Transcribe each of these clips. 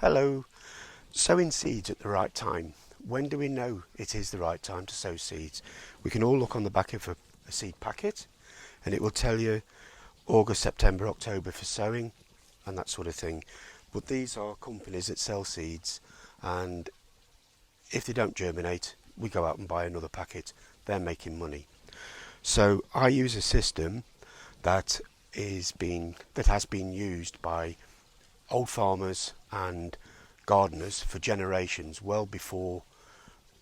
Hello. Sowing seeds at the right time. When do we know it is the right time to sow seeds? We can all look on the back of a seed packet and it will tell you August, September, October for sowing and that sort of thing. But these are companies that sell seeds, and if they don't germinate, we go out and buy another packet. They're making money. So I use a system that has been used by old farmers and gardeners for generations, well before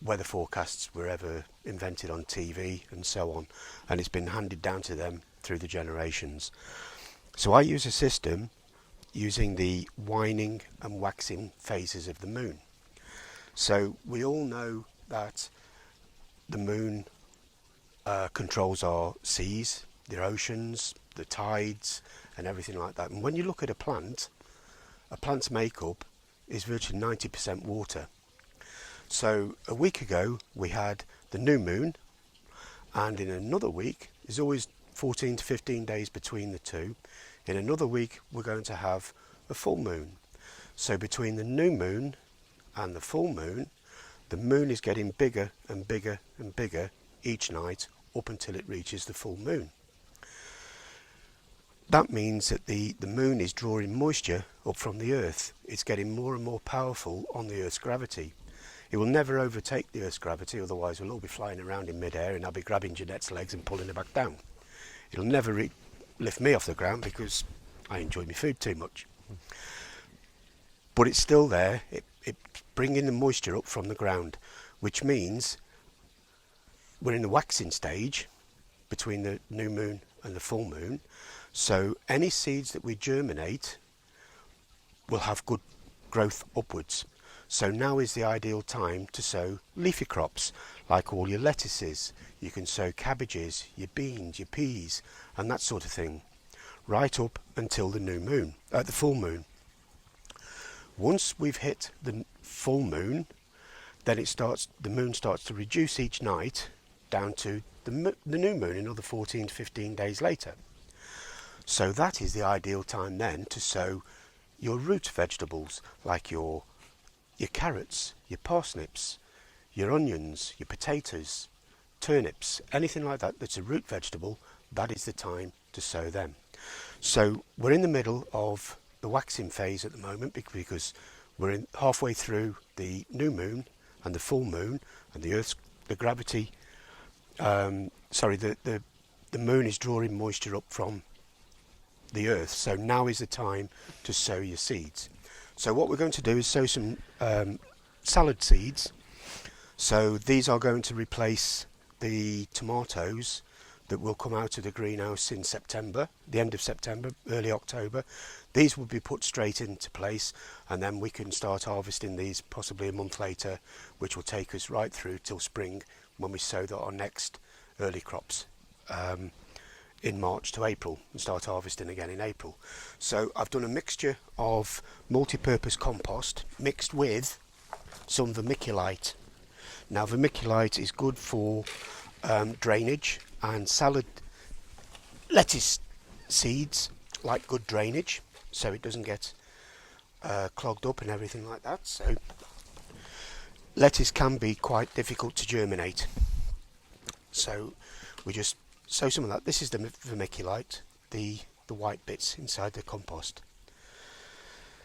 weather forecasts were ever invented on TV and so on, and it's been handed down to them through the generations. So I use a system using the waning and waxing phases of the moon. So we all know that the moon controls our seas, the oceans, the tides and everything like that. And when you look at a plant's makeup is virtually 90% water. So a week ago we had the new moon, and in another week, there's always 14 to 15 days between the two, in another week we're going to have a full moon. So between the new moon and the full moon, the moon is getting bigger and bigger and bigger each night up until it reaches the full moon. That means that the moon is drawing moisture up from the earth. It's getting more and more powerful on the earth's gravity. It will never overtake the earth's gravity, otherwise we'll all be flying around in mid-air and I'll be grabbing Jeanette's legs and pulling her back down. It'll never lift me off the ground because I enjoy my food too much. But it's still there. It's bringing the moisture up from the ground, which means we're in the waxing stage between the new moon and the full moon. So any seeds that we germinate will have good growth upwards. So now is the ideal time to sow leafy crops, like all your lettuces. You can sow cabbages, your beans, your peas, and that sort of thing, right up until the new moon, the full moon. Once we've hit the full moon, then the moon starts to reduce each night down to the new moon another 14 to 15 days later. So that is the ideal time then to sow your root vegetables, like your carrots, your parsnips, your onions, your potatoes, turnips, anything like that that's a root vegetable. That is the time to sow them. So we're in the middle of the waxing phase at the moment because we're halfway through the new moon and the full moon, and the moon is drawing moisture up from the earth. So now is the time to sow your seeds. So what we're going to do is sow some salad seeds. So these are going to replace the tomatoes that will come out of the greenhouse in September, the end of September, early October. These will be put straight into place, and then we can start harvesting these possibly a month later, which will take us right through till spring, when we sow our next early crops in March to April, and start harvesting again in April. So I've done a mixture of multi-purpose compost mixed with some vermiculite. Now vermiculite is good for drainage, and lettuce seeds like good drainage, so it doesn't get clogged up and everything like that. So lettuce can be quite difficult to germinate, so we just sow some of that. This is the vermiculite, the white bits inside the compost.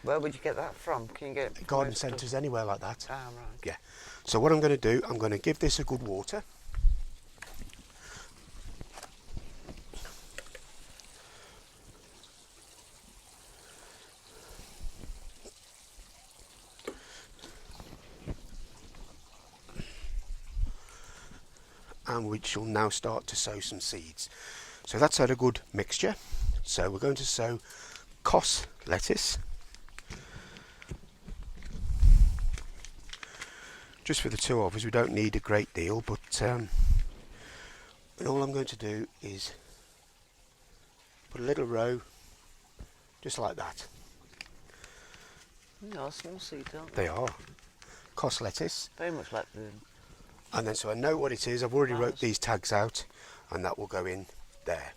Where would you get that from? Can you get garden centres, anywhere like that? Ah, right. Yeah. So what I'm going to do, I'm going to give this a good water. And we shall now start to sow some seeds. So that's had a good mixture. So we're going to sow cos lettuce. Just for the two of us, we don't need a great deal, but and all I'm going to do is put a little row, just like that. They are small seeds, aren't they? They are. Cos lettuce. Very much like the... And then so I know what it is. I've already wrote these tags out, and that will go in there.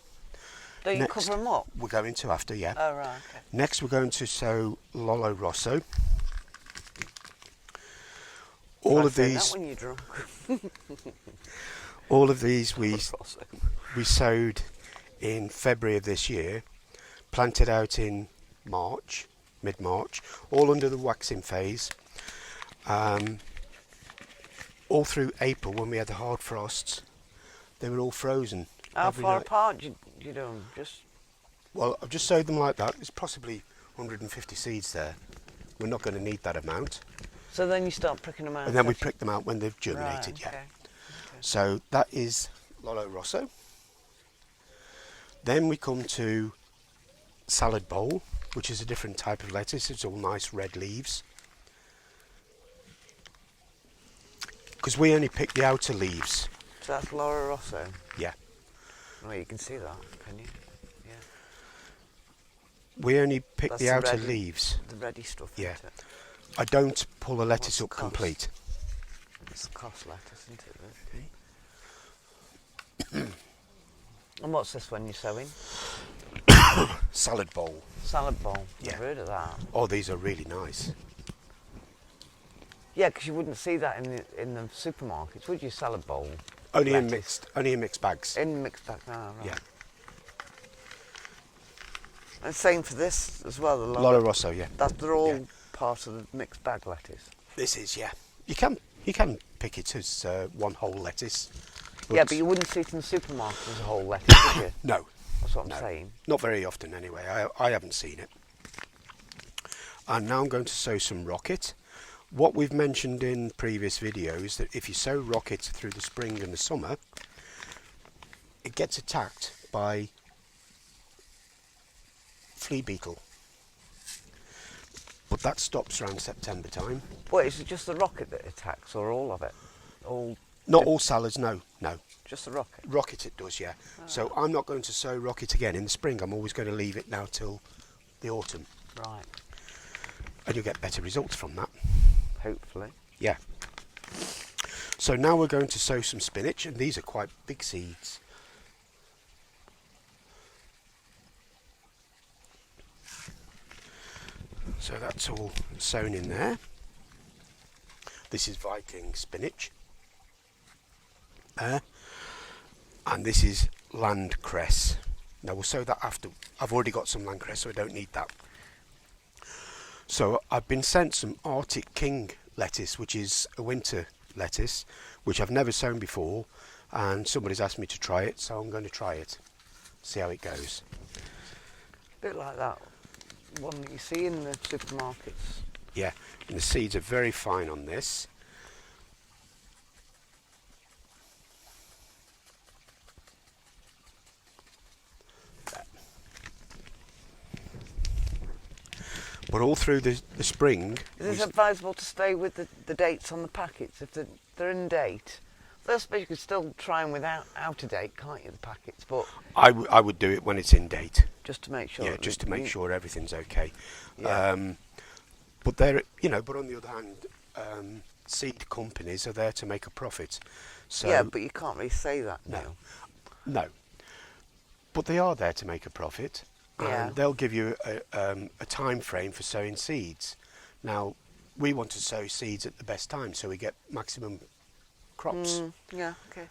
Do you cover them up? We're going to after, yeah. Oh, right, okay. Next we're going to sow Lollo Rosso. all Try of saying these, that when you're drunk. all of these we sowed in February of this year, planted out in March, mid-March, all under the waxing phase. All through April, when we had the hard frosts, they were all frozen. How every far night. apart you do them? Just Well, I've just sowed them like that. There's possibly 150 seeds there. We're not going to need that amount. so then you start pricking them out. And then we as you- prick them out when they've germinated, Right, yeah. okay. So that is Lolo Rosso. Then we come to Salad Bowl, which is a different type of lettuce. It's all nice red leaves. Because we only pick the outer leaves. So that's Laura Rosso. Yeah. Oh, you can see that, can you? Yeah. We only pick That's the the outer ready- leaves. The ready stuff. Yeah. Isn't it? I don't pull a lettuce What's up the cost? complete. It's the cost lettuce, isn't it? And what's this one you're sowing? Salad Bowl. Salad bowl. Yeah. Never heard of that. Oh, these are really nice. Yeah, because you wouldn't see that in the supermarkets, would you? Salad bowl. Only in Lettuce. mixed bags. In mixed bag. Ah, right. Yeah. And same for this as well. The Lolo Rosso, yeah. They're all Yeah. part of the mixed bag lettuce. This is, yeah. You can pick it as one whole lettuce. Yeah, but you wouldn't see it in the supermarket as a whole lettuce, would you? No, That's what I'm no. saying. Not very often anyway. I haven't seen it. And now I'm going to sow some rocket. What we've mentioned in previous videos, that if you sow rocket through the spring and the summer, it gets attacked by flea beetle. But that stops around September time. What, is it just the rocket that attacks, or all of it? Not all salads, no. Just the rocket? Rocket it does, yeah. So I'm not going to sow rocket again in the spring. I'm always going to leave it now till the autumn. Right. And you'll get better results from that. Hopefully. Yeah. So now we're going to sow some spinach, and these are quite big seeds. So that's all sown in there. This is Viking spinach. And this is land cress. Now we'll sow that after. I've already got some land cress, so I don't need that. So I've been sent some Arctic King lettuce, which is a winter lettuce, which I've never sown before, and somebody's asked me to try it, so I'm going to try it, see how it goes. A bit like that one that you see in the supermarkets. Yeah, and the seeds are very fine on this. But all through the spring... Is it advisable to stay with the dates on the packets? If they're in date, I suppose you could still try them without out of date, can't you, the packets? But I would do it when it's in date. just to make sure. Yeah, just to make sure everything's okay. Yeah. But they're, but on the other hand, seed companies are there to make a profit. So Yeah, but you can't really say that No. now. no, but they are there to make a profit. Yeah. And they'll give you a time frame for sowing seeds. Now, we want to sow seeds at the best time so we get maximum crops. Yeah, okay.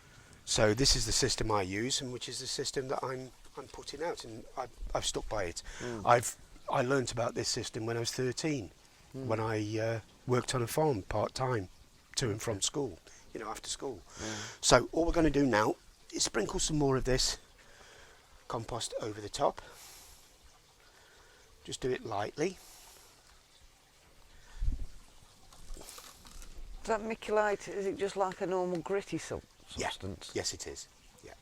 So this is the system I use, and which is the system that I'm putting out, and I've stuck by it. I learnt about this system when I was 13, when I worked on a farm part-time to and from school, after school. So all we're going to do now is sprinkle some more of this compost over the top. Just do it lightly. Is that miculite? Is it just like a normal gritty substance? Yes, it is. Yeah.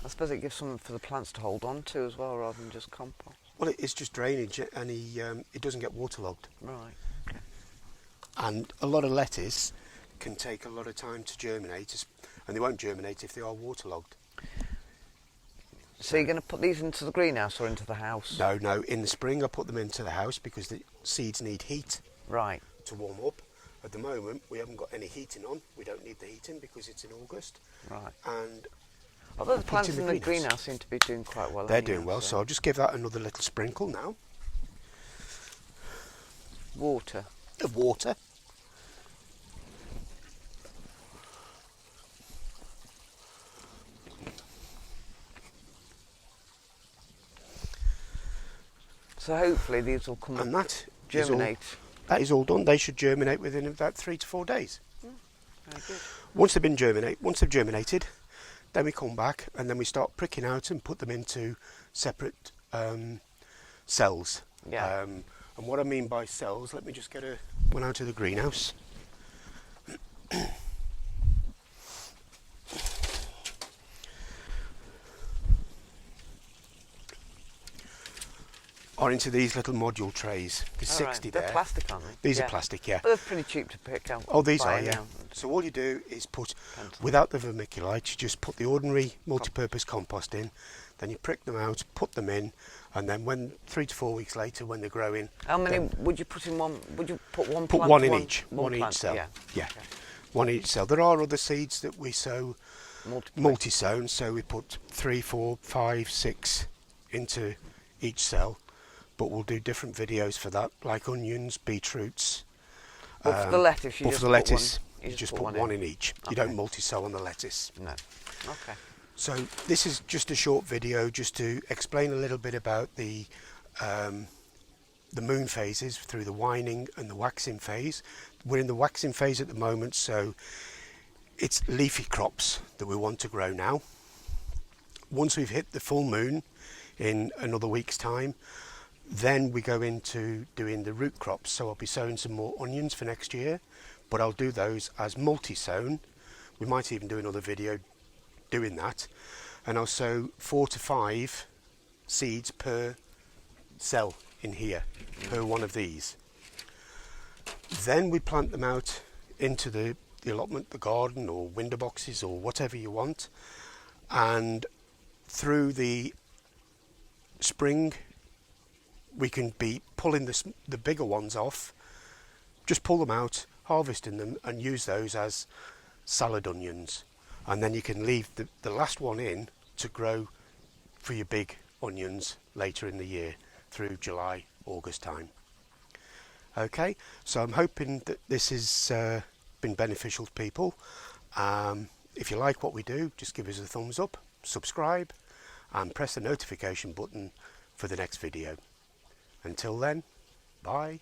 I suppose it gives something for the plants to hold on to as well, rather than just compost. Well, it's just drainage, and it doesn't get waterlogged. Right. And a lot of lettuce can take a lot of time to germinate, and they won't germinate if they are waterlogged. So you're going to put these into the greenhouse or into the house? No, in the spring I put them into the house because the seeds need heat Right. to warm up. At the moment we haven't got any heating on. We don't need the heating because it's in August. Right. And Although the put plants in the in the greenhouse. greenhouse seem to be doing quite well. they're anyhow, doing well, so I'll just give that another little sprinkle now. Water. of water. So hopefully these will come And up, that germinate. that is all done. They should germinate within about 3 to 4 days. Very good. Once they've germinated, then we come back and then we start pricking out and put them into separate cells. Yeah. And what I mean by cells, let me just get one out of the greenhouse. Are into these little module trays. There's 60 They're there. plastic, aren't they? These are plastic, yeah. But they're pretty cheap to pick out. Oh, these buy are, yeah. now. So all you do is put, Pencil. without the vermiculite, you just put the ordinary multi-purpose compost in, then you prick them out, put them in, and then when 3 to 4 weeks later, when they're growing, How many would you put in one? Would you put one put plant? one in each, one plant, each cell. Yeah. Yeah, Okay. one in each cell. There are other seeds that we sow multi-sown, so we put 3, 4, 5, 6 into each cell. But we'll do different videos for that, like onions, beetroots. But for the lettuce, you but just for the put lettuce, one, you just put one in each. You Okay. don't multi-sow on the lettuce. No. Okay. So this is just a short video just to explain a little bit about the moon phases through the wining and the waxing phase. We're in the waxing phase at the moment, so it's leafy crops that we want to grow now. Once we've hit the full moon in another week's time, then we go into doing the root crops. So I'll be sowing some more onions for next year, but I'll do those as multi-sown. We might even do another video doing that, and I'll sow 4 to 5 seeds per cell in here, per one of these. Then we plant them out into the allotment, the garden, or window boxes, or whatever you want, and through the spring we can be pulling the bigger ones off, just pull them out, harvesting them, and use those as salad onions. And then you can leave the last one in to grow for your big onions later in the year through July, August time. Okay, so I'm hoping that this has been beneficial to people. If you like what we do, just give us a thumbs up, subscribe, and press the notification button for the next video. Until then, bye.